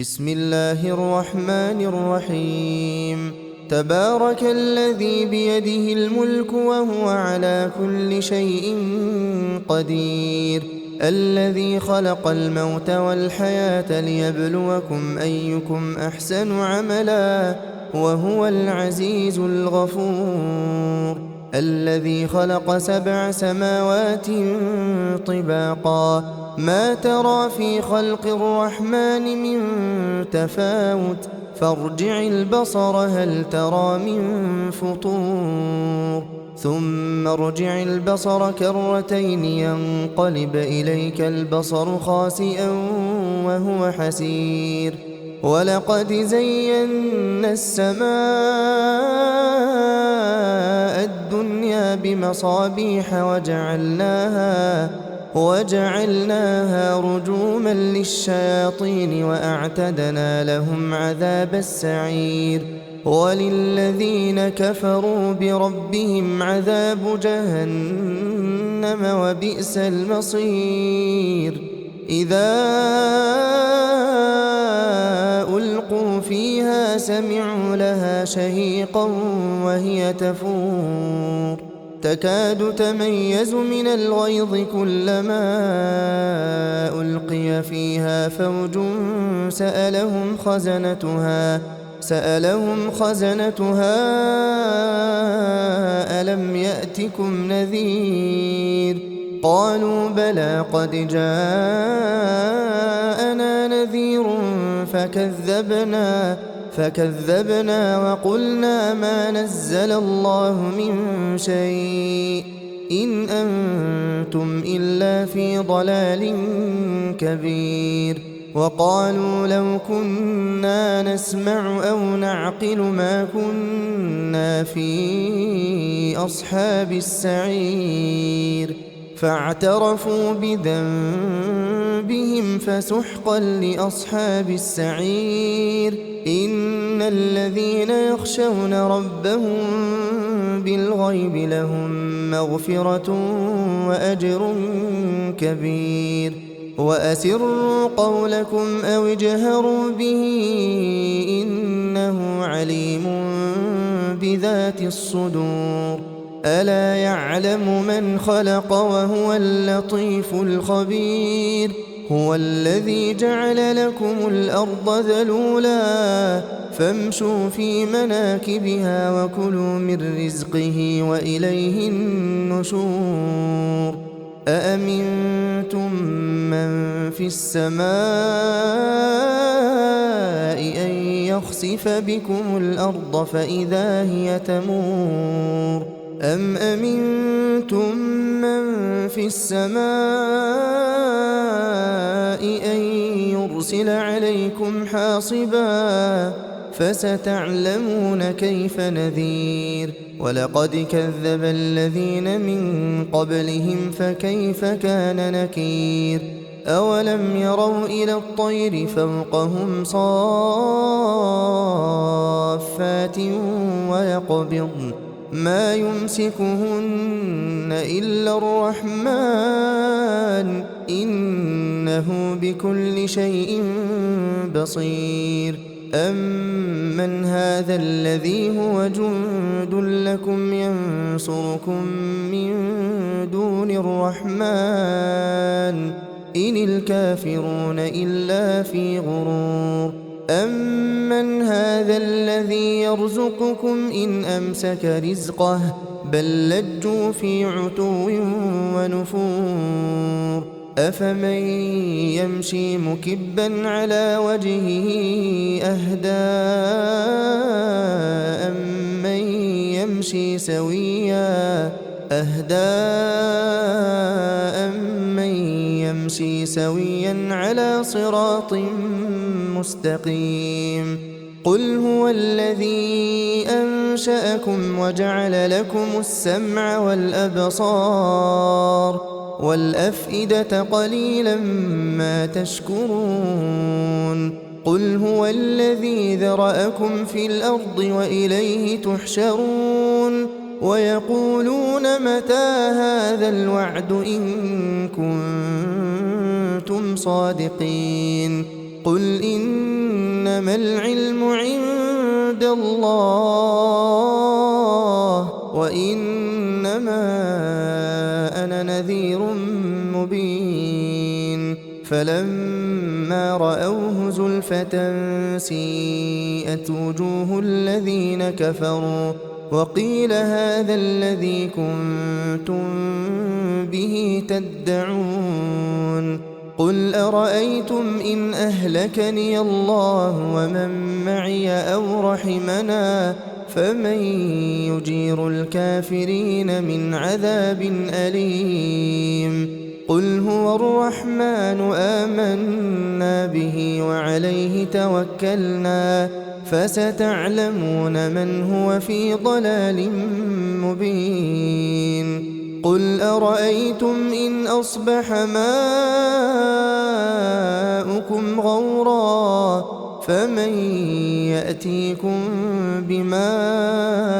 بسم الله الرحمن الرحيم. تبارك الذي بيده الملك وهو على كل شيء قدير، الذي خلق الموت والحياة ليبلوكم أيكم أحسن عملا وهو العزيز الغفور، الذي خلق 7 سماوات طباقا ما ترى في خلق الرحمن من تفاوت فارجع البصر هل ترى من فطور ثم ارجع البصر كرتين ينقلب إليك البصر خاسئا وهو حسير، ولقد زينا السماء الدنيا بمصابيح وجعلناها رجوما للشياطين وأعتدنا لهم عذاب السعير، وللذين كفروا بربهم عذاب جهنم وبئس المصير. إذا ألقوا فيها سمعوا لها شهيقا وهي تفور تكاد تميز من الغيظ كلما ألقي فيها فوج سألهم خزنتها ألم يأتكم نذير قالوا بلى قد جاءنا نذير فكذبنا وقلنا ما نزل الله من شيء إن أنتم إلا في ضلال كبير، وقالوا لو كنا نسمع أو نعقل ما كنا في أصحاب السعير، فاعترفوا بذنبهم فسحقا لأصحاب السعير. إن الذين يخشون ربهم بالغيب لهم مغفرة وأجر كبير، وأسروا قولكم أو اجهروا به إنه عليم بذات الصدور. ألا يعلم من خلق وهو اللطيف الخبير. هو الذي جعل لكم الأرض ذلولا فامشوا في مناكبها وكلوا من رزقه وإليه النشور. أأمنتم من في السماء أن يخسف بكم الأرض فإذا هي تمور أم أمنتم من في السماء أن يرسل عليكم حاصبا فستعلمون كيف نذير. ولقد كذب الذين من قبلهم فكيف كان نكير. أولم يروا إلى الطير فوقهم صافات ويقبضن ما يمسكهن إلا الرحمن إنه بكل شيء بصير. أمن هذا الذي هو جند لكم ينصركم من دون الرحمن إن الكافرون إلا في غرور. أمن هذا الذي يرزقكم إن أمسك رزقه بل لجوا في عتو ونفور. أفمن يمشي مكبا على وجهه أهدى أمن يمشي سويا على صراط مستقيم. قل هو الذي أنشأكم وجعل لكم السمع والأبصار والأفئدة قليلا ما تشكرون. قل هو الذي ذرأكم في الأرض وإليه تحشرون. ويقولون متى هذا الوعد إن كنتم صادقين. قل إن إنما العلم عند الله وإنما أنا نذير مبين فلما رأوه زلفة سيئت وجوه الذين كفروا وقيل هذا الذي كنتم به تدعون قل أرأيتم إن أهلكني الله ومن معي أو رحمنا فمن يجير الكافرين من عذاب أليم قل هو الرحمن آمنا به وعليه توكلنا فستعلمون من هو في ضلال مبين قل أرأيتم إن أصبح ماؤكم غورا فمن يأتيكم بماء